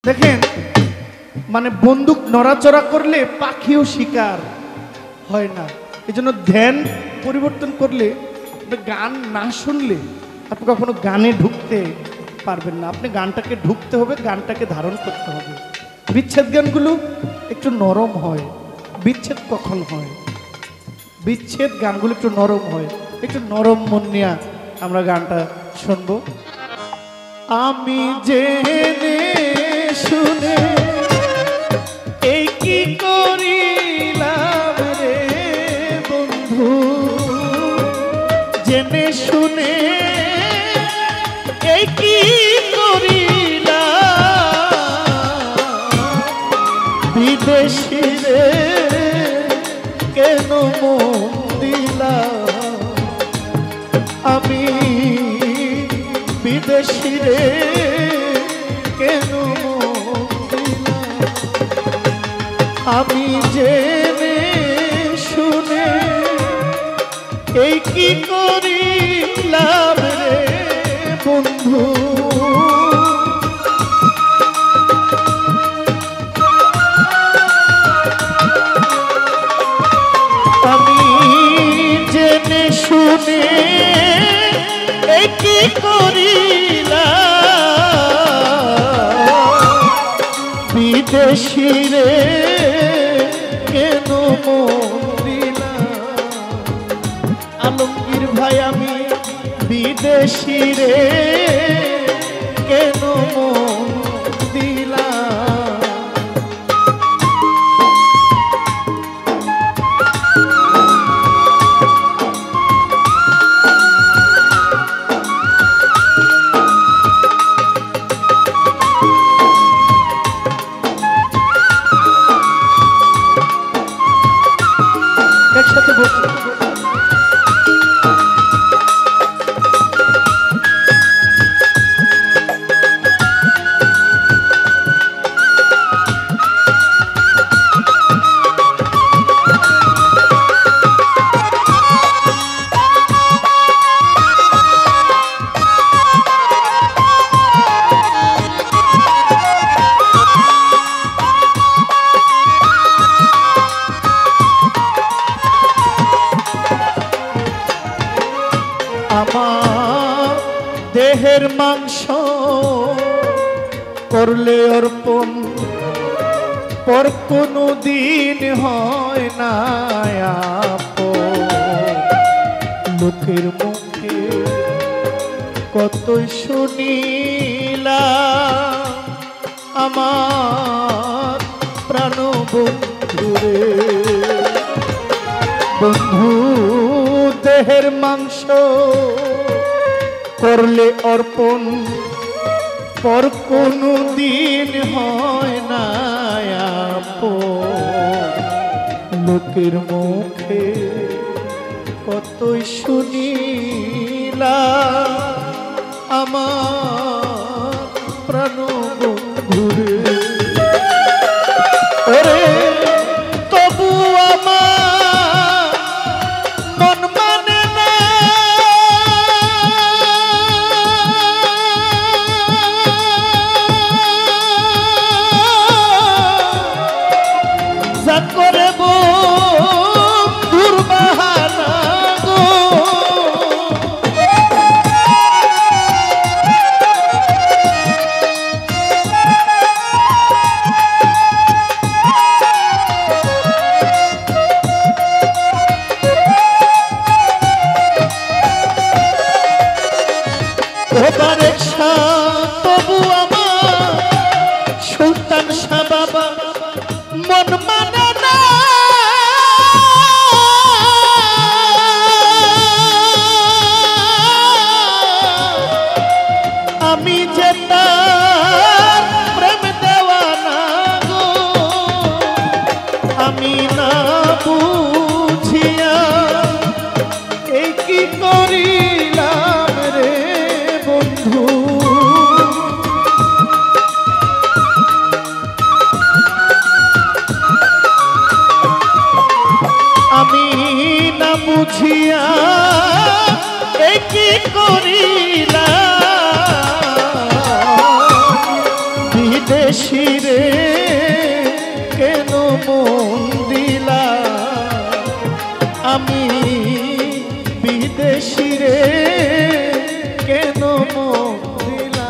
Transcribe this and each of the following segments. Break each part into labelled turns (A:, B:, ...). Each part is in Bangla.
A: দেখেন মানে বন্দুক নড়াচড়া করলে পাখিও শিকার হয় না। এই জন্য ধ্যান পরিবর্তন করলে, গান না শুনলে আপনি কখনো গানে ঢুকতে পারবেন না। আপনি গানটাকে ঢুকতে হবে, গানটাকে ধারণ করতে হবে। বিচ্ছেদ গানগুলো একটু নরম হয়। বিচ্ছেদ কখন হয়? বিচ্ছেদ গানগুলো একটু নরম হয়। একটু নরম মন নিয়ে আমরা গানটা শুনবো। আমি জেনে শুনে এই কি করিলাম রে বন্ধু, জেনে শুনে এই কি করিলাম, বিদেশি রে কেন মন দিলাম, আমি বিদেশি রে কেন দিলাম, আমি জেনে শুনে এই কি করিলাম রে বন্ধু। আমি জেনে শুনে এই কি করিলাম, বিদেশি রে কেন মন দিলাম, আলমগীর ভাই আমি বিদেশি রে কেন মন দিলাম। একসাথে বলছি আমার দেহের মাংস করলে অর্পণ, পর কোনো দিন হয় না আপন, লোকের মুখে কতই শুনিলাম, আমার প্রাণ বন্ধুরে, বন্ধু দেহের মাংস করলে অর্পণ, পর কোনো দিন হয় না আপন, লোকের মুখে কতই শুনিলাম, আমার প্রাণ বন্ধুরে, ওরে তবু আমার মন মানে না, যা করে বন্ধুর বাহানা গো, রে কেন মন দিলা আমি বিদেশি রে কেন মন দিলা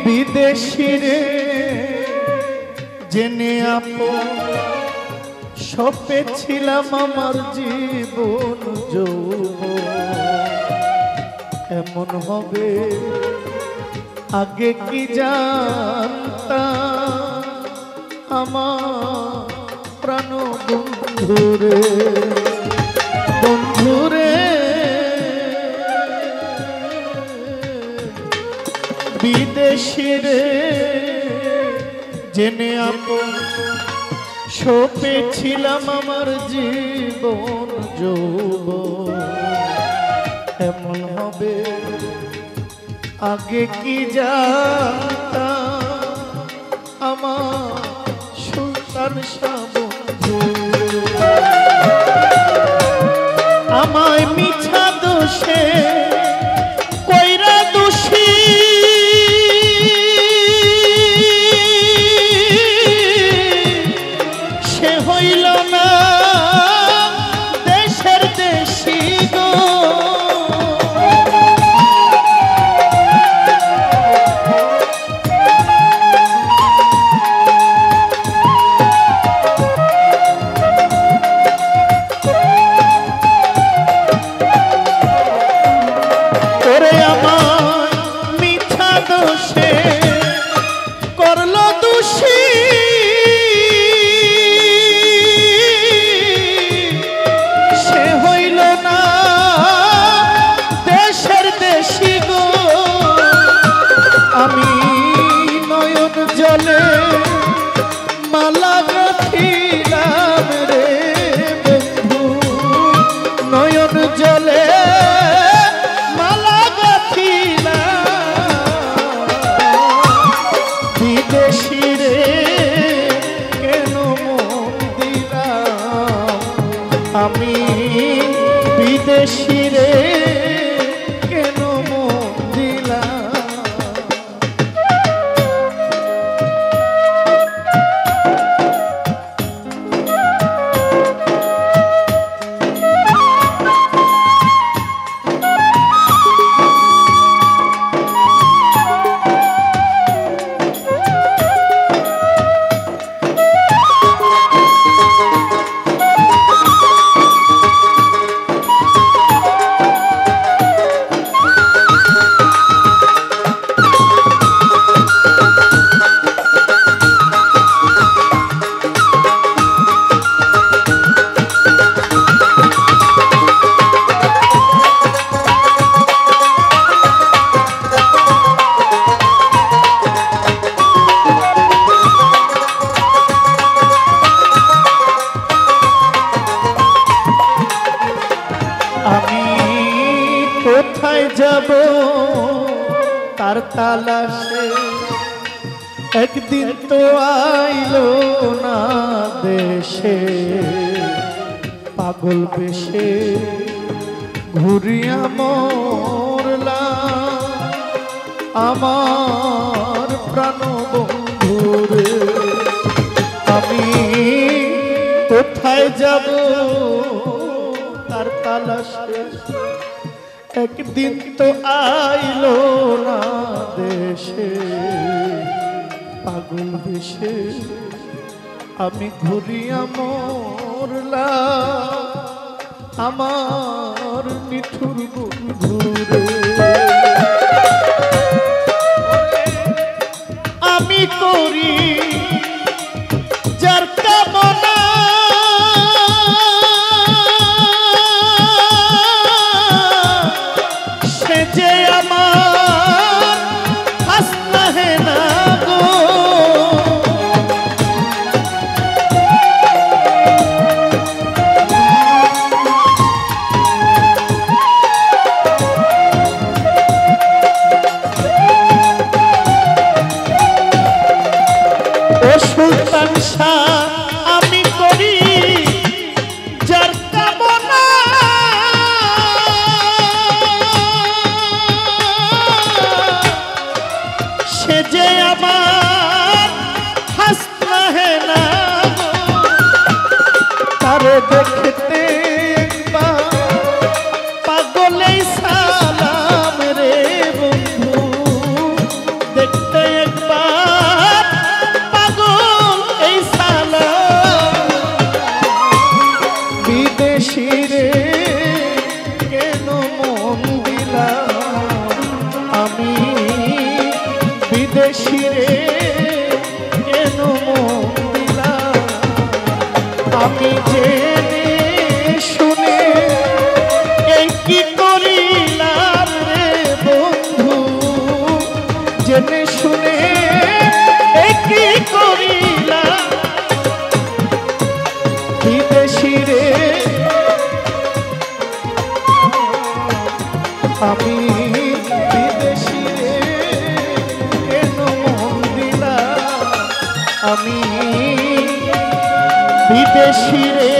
A: বিদেশিরে জেনে আপন সপেছিলাম আমার জীবন যৌবন এমন হবে আগে কি জানতাম আমার প্রাণ বন্ধুরে বন্ধুরে বিদেশিরে জেনে আপন সপেছিলাম আমার জীবন যৌবন এমন হবে আগে কি জানতাম আমার সুলতান শাহ বন্ধু আমায় মিছা দোষে কইরা দোষী হইল না দেশের দেশি গো ওরে আমার মিথ্যা দোষে করলো দোষী আমি নয়ন জলে মালা গাঁথিলাম রে বন্ধু নয়ন জলে মালা গাঁথিলাম বিদেশি রে কেন মন দিলাম আমি বিদেশি রে কেন মন দিলাম কোথায় যাব তার তালাশে একদিন তো আইলো না দেশে পাগল বেশে ঘুরিয়া মরলাম আমার প্রাণ বন্ধুরে আমি কোথায় যাব তার তালাশে একদিন তো আইলো না দেশে, পাগল বেশে আমি ঘুরিয়া মরলা, আমার নিঠুর বন্ধুরে। আমি করি যার কামনা, সে যে আমার হাসনা হে না গো। ও সুলতান শাহ আমি করি যার কামনা, সে যে আমার হাসনা হে না গো। তারে দেখতে একবার পাগলেই সালাম রে বন্ধু, দেখতে একবার পাগল এই সালাম। বিদেশি রে কেন মন দিলাম আমি, বিদেশি রে কেন মন দিলাম আমি, জেনে শুনে এই কি করিলাম রে বন্ধু, জেনে শুনে এই কি করিলাম। বিদেশি রে আমি, বিদেশি রে কেন মন দিলাম আমি, বিদেশি রে